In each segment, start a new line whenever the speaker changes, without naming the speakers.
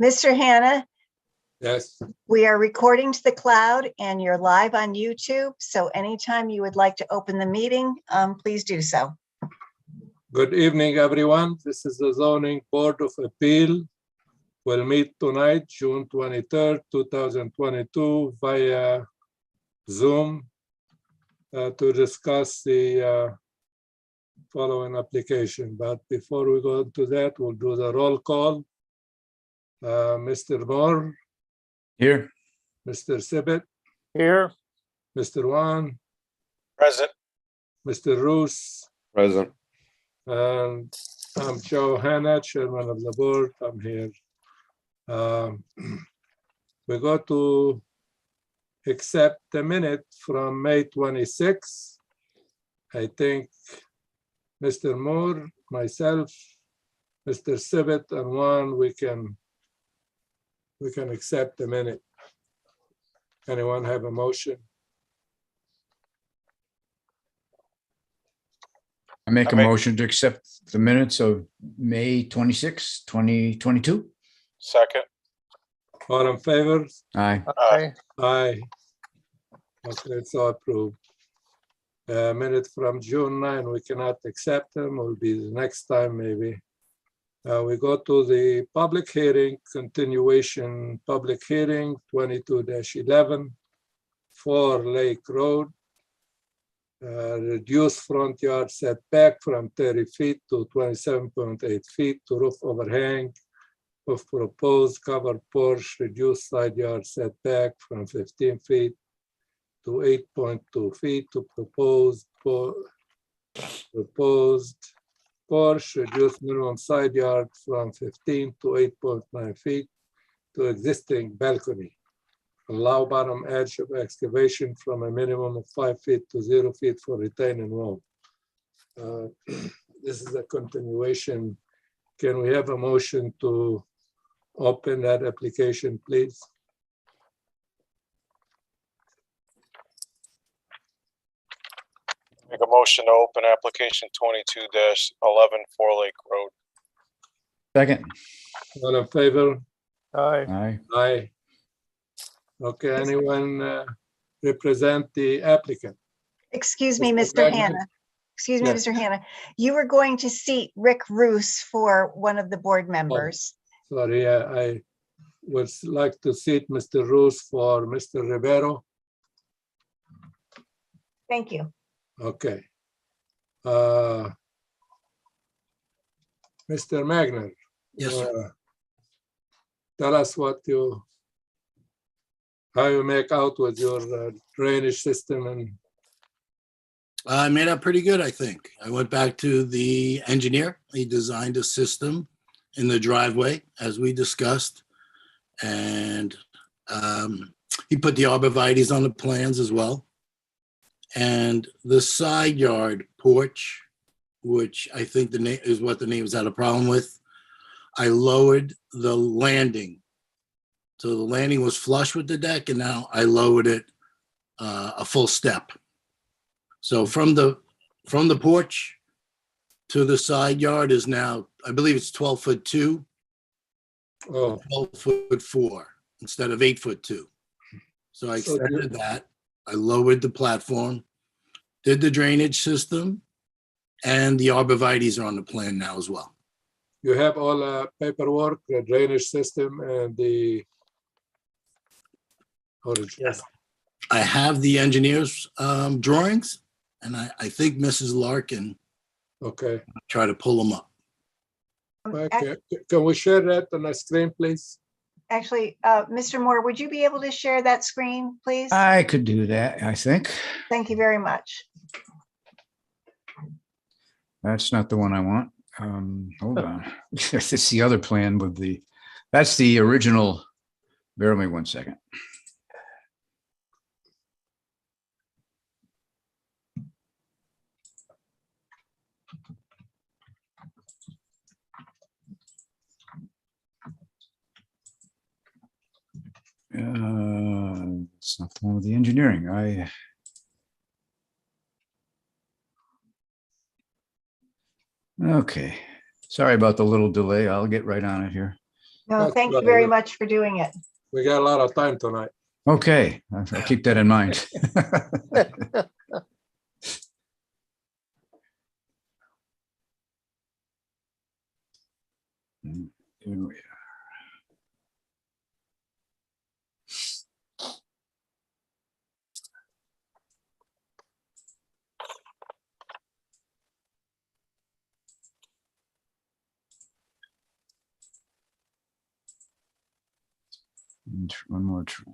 Mr. Hannah,
Yes,
we are recording to the cloud and you're live on YouTube. So anytime you would like to open the meeting, please do so.
good evening, everyone. This is the Zoning Board of Appeal. We'll meet tonight, June 23rd, 2022 via Zoom to discuss the following application. But before we go into that, we'll do the roll call. Mr. Moore,
Here.
Mr. Sibbett,
Here.
Mr. Wan,
Present.
Mr. Roos,
Present.
and I'm Joe Hannah, Chairman of the Board. I'm here. We go to accept the minute from May 26. I think Mr. Moore, myself, Mr. Sibbett, and Juan, we can accept the minute. Anyone have a motion?
I make a
I make-
motion to accept the minutes of May 26, 2022.
Second.
All in favor?
Aye.
Aye.
Aye. Okay, so approved. Minute from June 9, we cannot accept them, will be the next time maybe. We go to the public hearing, continuation public hearing 22-11 for Lake Road. Reduce front yard setback from 30 feet to 27.8 feet to roof overhang of proposed covered porch, reduce side yard setback from 15 feet to 8.2 feet to proposed porch, reduce minimum side yard from 15 to 8.9 feet to existing balcony. Allow bottom edge of excavation from a minimum of 5 feet to 0 feet for retaining wall. This is a continuation. Can we have a motion to open that application, please?
Make a motion to open application 22-11 Four Lake Road.
Second.
All in favor?
Aye.
Aye.
Aye. Okay, anyone represent the applicant?
Excuse me,
Mr.
Mr.
Wagner?
Hannah. Excuse me,
Yes.
Mr. Hannah. You were going to seat Rick Roos for one of the board members.
Sorry, I would like to seat Mr. Roos for Mr. Rivero.
Thank you.
Okay. Mr. Magner.
Yes, sir.
Tell us how you make out with your drainage system and
I made out pretty good, I think. I went back to the engineer. He designed a system in the driveway, as we discussed. And he put the arborvitae's on the plans as well. And the side yard porch, which I think the name is what the neighbors had a problem with, I lowered the landing. So the landing was flush with the deck, and now I lowered it a full step. So from the porch to the side yard is now, I believe it's 12'2",
oh,
12'4" instead of 8'2". So I
So
extended that. I lowered the platform, did the drainage system, and the arborvitae's are on the plan now as well.
you have all paperwork, the drainage system and the
Yes. I have the engineer's drawings, and I think Mrs. Larkin
Okay.
try to pull them up.
Okay. Can we share that on the screen, please?
Actually, Mr. Moore, would you be able to share that screen, please?
I could do that, I think.
Thank you very much.
That's not the one I want. Hold on. It's the other plan with that's the original. Bear with me 1 second. It's not the one with the engineering. Okay. Sorry about the little delay. I'll get right on it here.
No,
That's
thank you
right.
very much for doing it.
We got a lot of time tonight.
Okay, I'll keep that in mind. Here we are. One more try.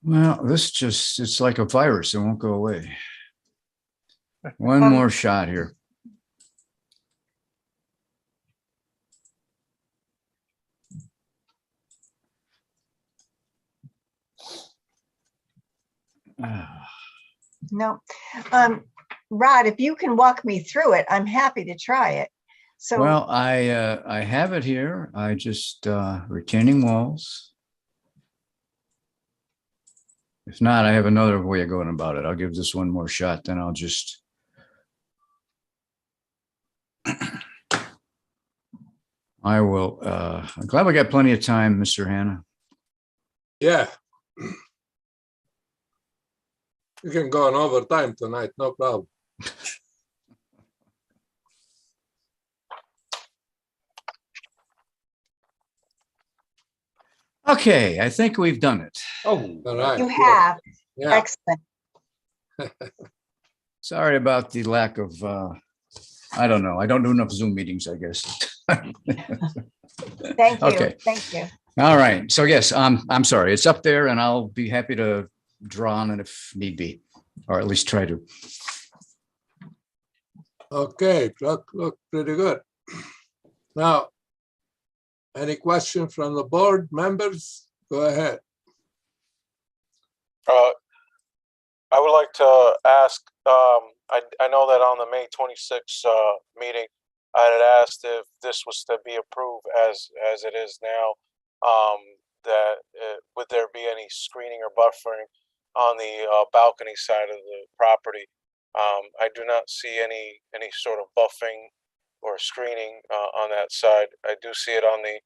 Well, it's like a virus. It won't go away. One more shot here. Ah.
No. Rod, if you can walk me through it, I'm happy to try it. So,
Well, I have it here. I just retaining walls. If not, I have another way of going about it. I'll give this one more shot, then I'll just. I will, I'm glad we got plenty of time, Mr. Hannah.
Yeah. You can go on overtime tonight, no problem.
Okay, I think we've done it.
Oh,
All right.
you
good.
have,
Yeah,
excellent.
Sorry about the lack of, I don't know. I don't do enough Zoom meetings, I guess.
Thank you.
Okay.
Thank you.
All right. So yes, I'm sorry. It's up there and I'll be happy to draw on it if need be, or at least try to.
okay, look pretty good. Now, any question from the board members? Go ahead.
I would like to ask, I know that on the May 26th meeting, I had asked if this was to be approved as it is now, that would there be any screening or buffering on the balcony side of the property? I do not see any sort of buffing or screening on that side. I do see it on the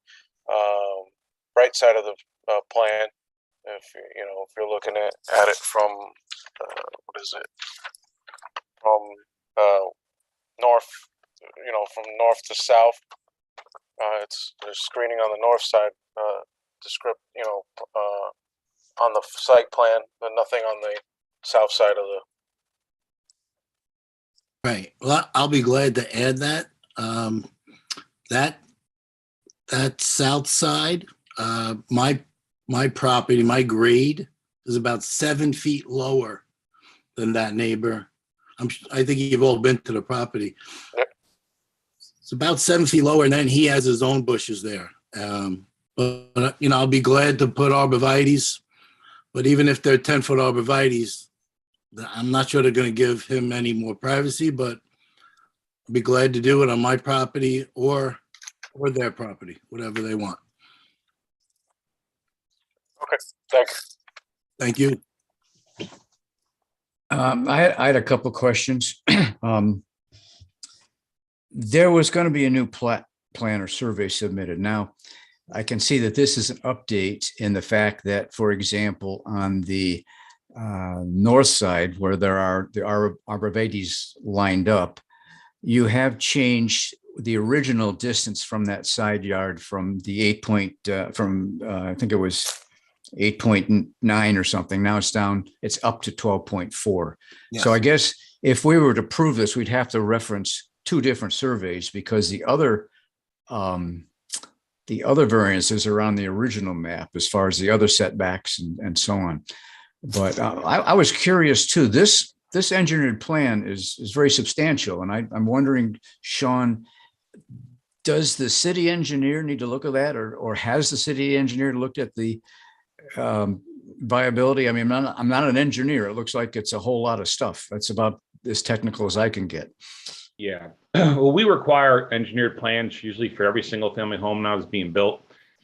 right side of the plan. If if you're looking at it from what is it, from north, from north to south, there's screening on the north side, on the site plan, but nothing on the south side of the.
Right. Well, I'll be glad to add that. That south side, my property, my grade is about 7 feet lower than that neighbor. I think you've all been to the property.
Yep.
It's about 7 feet lower, and then he has his own bushes there. But I'll be glad to put arborvitaes, but even if they're 10-foot arborvitaes, I'm not sure they're going to give him any more privacy, but I'd be glad to do it on my property or their property, whatever they want.
Okay, thanks.
Thank you.
I had a couple questions. There was going to be a new plan or survey submitted. Now, I can see that this is an update in the fact that, for example, on the north side where there are the arborvitaes lined up, you have changed the original distance from that side yard from the I think it was 8.9 or something. Now it's up to 12.4.
Yes.
So I guess if we were to prove this, we'd have to reference two different surveys because the other variances are on the original map as far as the other setbacks and so on. But I was curious too. This engineered plan is very substantial, and I'm wondering, Sean, does the city engineer need to look at that, or has the city engineer looked at the viability? I mean, I'm not an engineer. It looks like it's a whole lot of stuff. That's about as technical as I can get.
yeah. Well, we require engineered plans usually for every single family home now that's being built.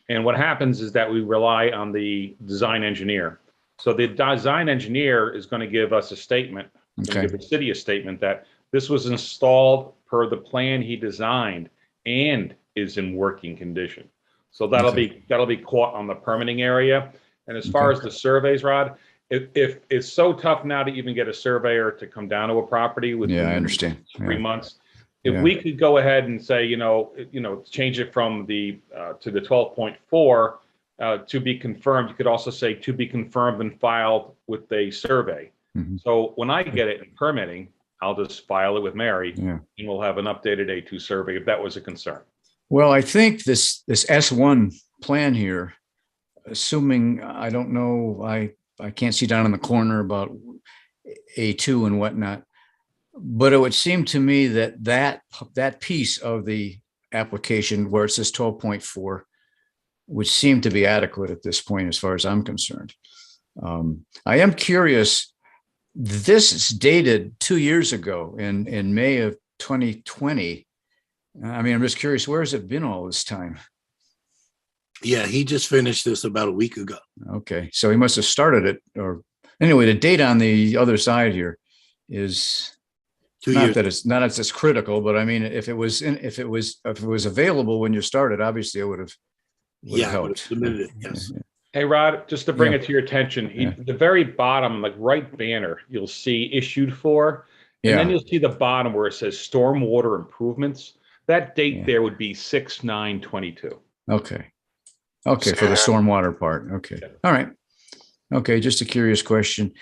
And what happens is that we rely on the design engineer. So the design engineer is going to give us a statement, going to
Okay,
give the city a statement that this was installed per the plan he designed and is in working condition. So that'll be caught on the permitting area. And as far
Okay.
as the surveys, Rod, if it's so tough now to even get a surveyor to come down to a property within
yeah, I understand.
3
Yeah.
months, if
Yeah.
we could go ahead and say, change it from the to the 12.4 to be confirmed, you could also say to be confirmed and filed with a survey.
Mhm.
So when I get it in permitting, I'll just file it with Mary,
Yeah.
and we'll have an updated A2 survey if that was a concern.
Well, I think this S1 plan here, assuming, I don't know, I can't see down in the corner about A2 and whatnot, but it would seem to me that piece of the application where it says 12.4 would seem to be adequate at this point, as far as I'm concerned. I am curious, this is dated 2 years ago in May of 2020. I mean, I'm just curious, where has it been all this time?
Yeah, he just finished this about a week ago.
Okay, so he must have started it, or anyway, the date on the other side here is
2
not
years.
that it's not as critical, but I mean, if it was available when you started, obviously it would have
Yeah, I would have
helped.
submitted it, yes.
Hey, Rod, just to bring
Yeah.
it to your attention,
Yeah.
the very bottom, like right banner, you'll see issued for, and then
Yeah,
you'll see the bottom where it says stormwater improvements. That date
Yeah.
there would be 6/9/22.
okay. Okay, for the
Yeah.
stormwater part. Okay, all right. Okay, just a curious question.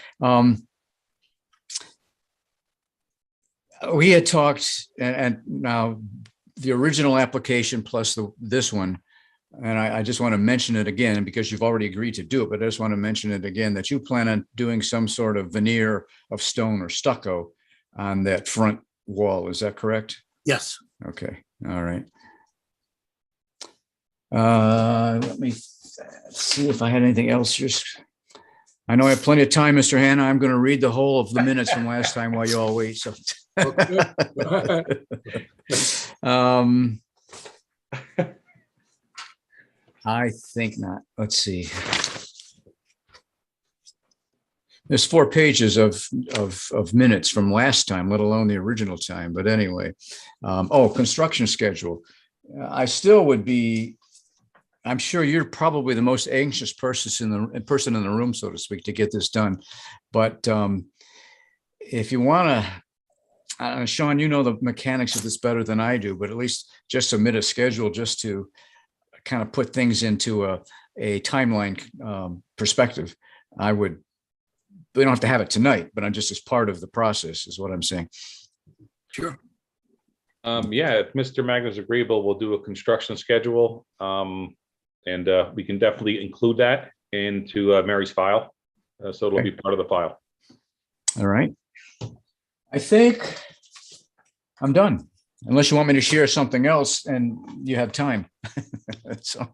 We had talked, and now the original application plus this one, and I just want to mention it again because you've already agreed to do it, but I just want to mention it again that you plan on doing some sort of veneer of stone or stucco on that front wall. Is that correct?
Yes.
Okay, all right. Let me see if I had anything else. Just, I know I have plenty of time, Mr. Hannah. I'm going to read the whole of the minutes from last time while you all wait. So,
Okay.
I think not. Let's see. There's 4 pages of minutes from last time, let alone the original time. But anyway, construction schedule. I still would be. I'm sure you're probably the most anxious person in the room, so to speak, to get this done. But if you want to, Sean, you know the mechanics of this better than I do, but at least just submit a schedule just to kind of put things into a timeline perspective. We don't have to have it tonight, but I'm just as part of the process is what I'm saying.
Sure.
Yeah, if Mr. Magna's agreeable, we'll do a construction schedule. And we can definitely include that into Mary's file. So it'll
Okay.
be part of the file.
All right. I think I'm done, unless you want me to share something else and you have time. So,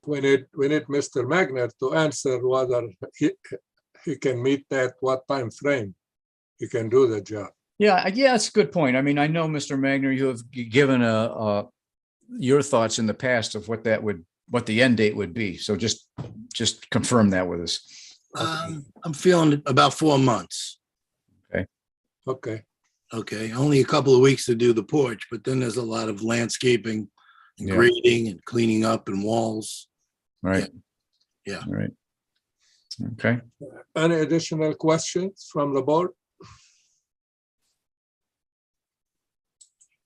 We need Mr. Magner to answer whether he can meet that, what time frame he can do the job.
yeah, that's a good point. I mean, I know, Mr. Magner, you have given your thoughts in the past of what the end date would be. So just confirm that with us.
I'm feeling about 4 months.
Okay,
Okay, only a couple of weeks to do the porch, but then there's a lot of landscaping and
Yeah.
grading and cleaning up and walls.
Right.
Yeah.
All right. Okay.
any additional questions from the board?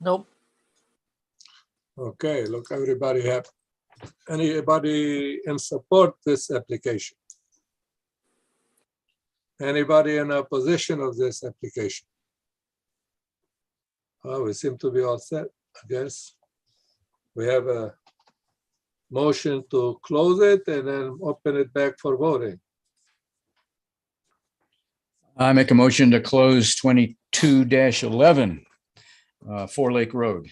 Nope.
Okay, look, anybody in support this application? Anybody in opposition of this application? Oh, we seem to be all set, I guess. We have a motion to close it and then open it back for voting.
I make a motion to close 22-11 Four Lake Road.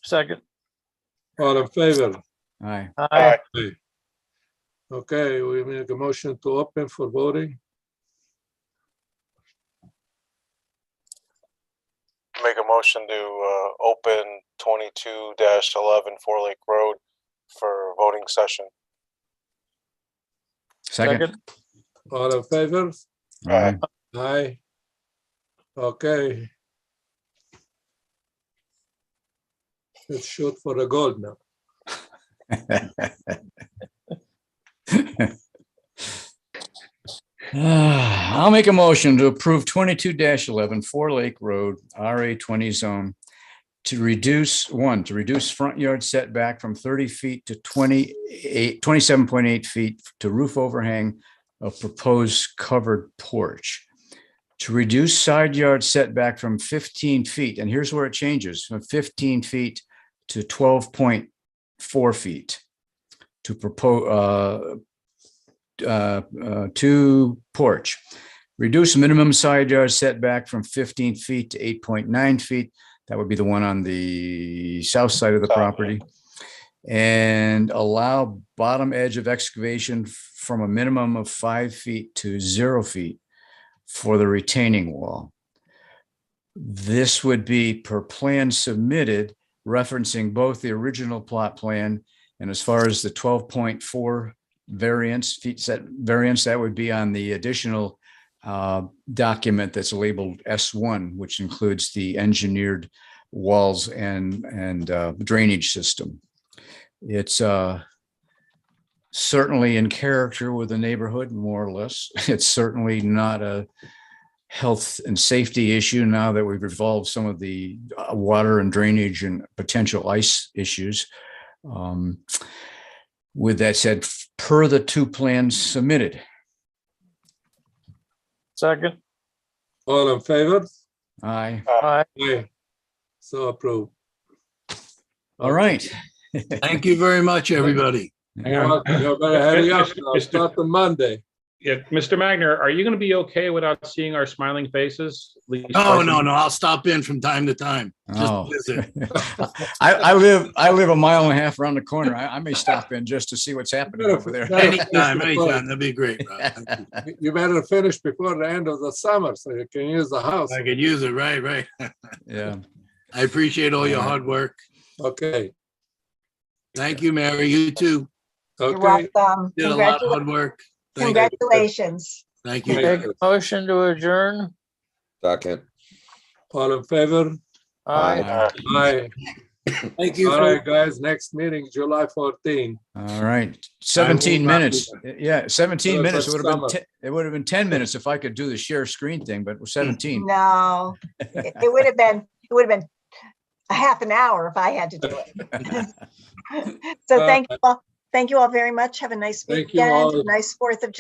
Second.
All in favor?
Aye.
Aye.
Okay, we make a motion to open for voting.
Make a motion to open 22-11 Four Lake Road for voting session.
Second.
All in favor?
Aye.
Aye. Okay. Let's shoot for the gold now.
I'll make a motion to approve 22-11 Four Lake Road, RA 20 zone, to reduce front yard setback from 30 feet to 27.8 feet to roof overhang of proposed covered porch. To reduce side yard setback from 15 feet, and here's where it changes, from 15 feet to 12.4 feet. To propose, to porch. Reduce minimum side yard setback from 15 feet to 8.9 feet. That would be the one on the south side of the
South, yeah.
property. And allow bottom edge of excavation from a minimum of 5 feet to 0 feet for the retaining wall. This would be per plan submitted, referencing both the original plot plan and as far as the 12.4 variance, feet set variance, that would be on the additional document that's labeled S1, which includes the engineered walls and drainage system. It's certainly in character with the neighborhood, more or less. It's certainly not a health and safety issue now that we've resolved some of the water and drainage and potential ice issues. With that said, per the two plans submitted.
Second.
All in favor?
Aye.
Aye.
Aye. So approved.
All right.
Thank you very much, everybody.
You're welcome. You better hurry up now.
Mr.
Start on Monday.
Yeah, Mr. Magner, are you going to be okay without seeing our smiling faces? At least
Oh,
partially?
no, I'll stop in from time to time. Just
Oh.
visit.
I live a mile and a half around the corner. I may stop in just to see what's happening over there.
Anytime, that'd be great, Rob. Thank you.
You better finish before the end of the summer so you can use the house.
I could use it, right.
Yeah.
I appreciate all your hard work.
Okay,
Thank you, Mary. You too.
You're
okay.
welcome.
Did a lot of hard work. Thank you.
Congratulations.
Thank you.
Make a motion to adjourn.
Second.
All in favor?
Aye.
Aye.
Thank you.
All
for-
right, guys, next meeting, July 14.
All right. 17
not be
minutes. Yeah, 17
Good,
minutes.
but
It would have
summer.
been, it would have been 10 minutes if I could do the share screen thing, but it was 17.
No, it would have been a half an hour if I had to do it. So thank you all very much. Have a nice
Thank you
weekend,
all.
nice 4th of July.